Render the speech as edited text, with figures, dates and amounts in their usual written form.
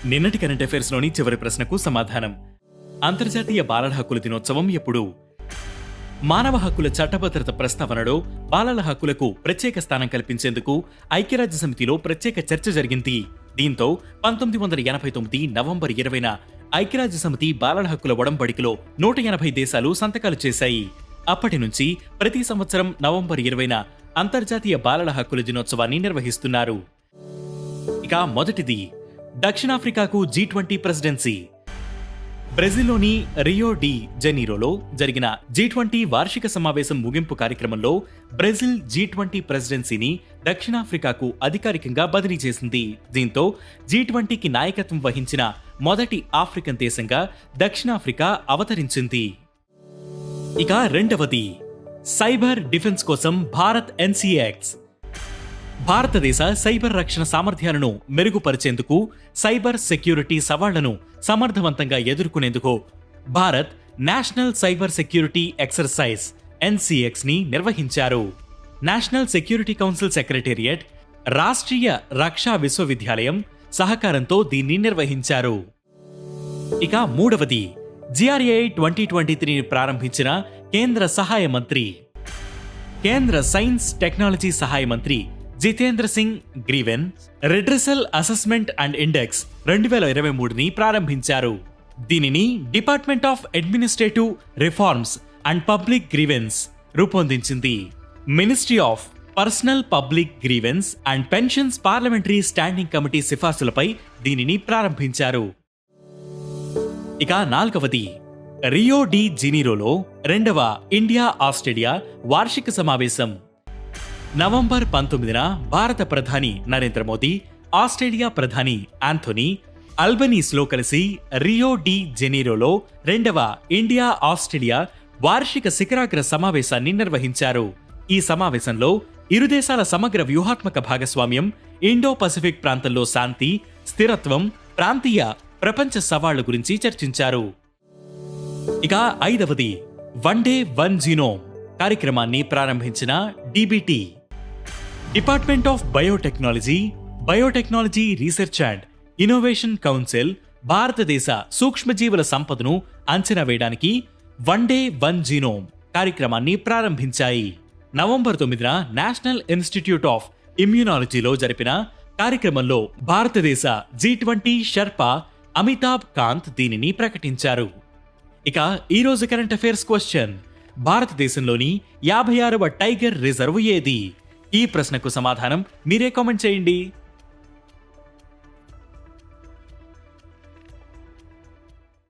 నిన్నటి current affairs లోని చివరి ప్రశ్నకు సమాధానం. అంతర్జాతీయ బాలల హక్కుల దినోత్సవం ఎప్పుడు? మానవ హక్కుల చట్టభద్రత ప్రస్తావనలో బాలల హక్కులకు ప్రత్యేక స్థానం కల్పించేందుకు ఐక్యరాజ్య సమితిలో ప్రత్యేక చర్చ జరిగింది. దీంతో 1989 నవంబర్ 20న ఐక్యరాజ్య సమితి బాలల హక్కుల ఒడంబడికలో 180 దేశాలు సంతకాలు చేశాయి. అప్పటి నుంచి ప్రతి సంవత్సరం నవంబర్ 20న అంతర్జాతీయ బాలల హక్కుల దినోత్సవాన్ని నిర్వహిస్తున్నారు. ఇక మొదటిది, దక్షిణాఫ్రికాకు G20 ప్రెసిడెన్సీ. బ్రెజిల్లోని రియో డి జనీరోలో జరిగిన G20 వార్షిక సమావేశం ముగింపు కార్యక్రమంలో బ్రెజిల్ G20 ప్రెసిడెన్సీని దక్షిణాఫ్రికాకు అధికారికంగా బదిలీ చేసింది. దీంతో G20కి నాయకత్వం వహించిన మొదటి ఆఫ్రికన్ దేశంగా దక్షిణాఫ్రికా అవతరించింది. ఇక రెండవది, సైబర్ డిఫెన్స్ కోసం భారత్ NCX. భారతదేశ సైబర్ రక్షణ సామర్థ్యాలను మెరుగుపరిచేందుకు సైబర్ సెక్యూరిటీ సవాళ్లను సమర్థవంతంగా ఎదుర్కొనేందుకు Bharat national cyber security exercise NCX ని నిర్వహించారు. National security council secretariat, Rashtriya Raksha విశ్వవిద్యాలయం సహకారంతో దీన్ని నిర్వహించారు. ఇక మూడవది, GRAI 2023ని ప్రారంభించిన కేంద్ర సహాయ మంత్రి. కేంద్ర సైన్స్ టెక్నాలజీ సహాయ మంత్రి Jitendra Singh grievance redressal assessment and index 2023ని ప్రారంభించారు. దీనిని department of administrative reforms and public grievances రూపొందించింది. Ministry of personnel public grievances and pensions parliamentary standing committee సిఫార్సులపై దీనిని ప్రారంభించారు. ఇక నాల్గవది, రియో డి జనీరోలో 2వ ఇండియా ఆస్ట్రేలియా వార్షిక సమావేశం. నవంబర్ 19న భారత ప్రధాని నరేంద్ర మోదీ, ఆస్ట్రేలియా ప్రధాని ఆంథోనీ అల్బనీస్లో కలిసి రియో డి జనీరోలో 2వ ఇండియా ఆస్ట్రేలియా వార్షిక శిఖరాగ్ర సమావేశాన్ని నిర్వహించారు. ఈ సమావేశంలో ఇరు దేశాల సమగ్ర వ్యూహాత్మక భాగస్వామ్యం, ఇండో పసిఫిక్ ప్రాంతంలో శాంతి, స్థిరత్వం, ప్రాంతీయ ప్రపంచ సవాళ్ల గురించి చర్చించారు. ఇక ఐదవది, వన్ డే వన్ జీనోమ్ కార్యక్రమాన్ని ప్రారంభించిన DBT, department of biotechnology research and innovation council భారతదేశ సూక్ష్మజీవుల సంపదను అంచనా వేయడానికి వన్ డే వన్ జీనోమ్ కార్యక్రమాన్ని ప్రారంభించాయి. నవంబర్ 9న నేషనల్ ఇన్స్టిట్యూట్ ఆఫ్ ఇమ్యూనాలజీలో జరిపిన కార్యక్రమంలో భారతదేశ G20 షెర్పా అమితాబ్ కాంత్ దీనిని ప్రకటించారు. ఇక ఈరోజు కరెంట్ అఫైర్స్ క్వశ్చన్, భారతదేశంలోని 56వ టైగర్ రిజర్వ్ ఏది? ఈ ప్రశ్నకు సమాధానం మీరే కామెంట్ చేయండి.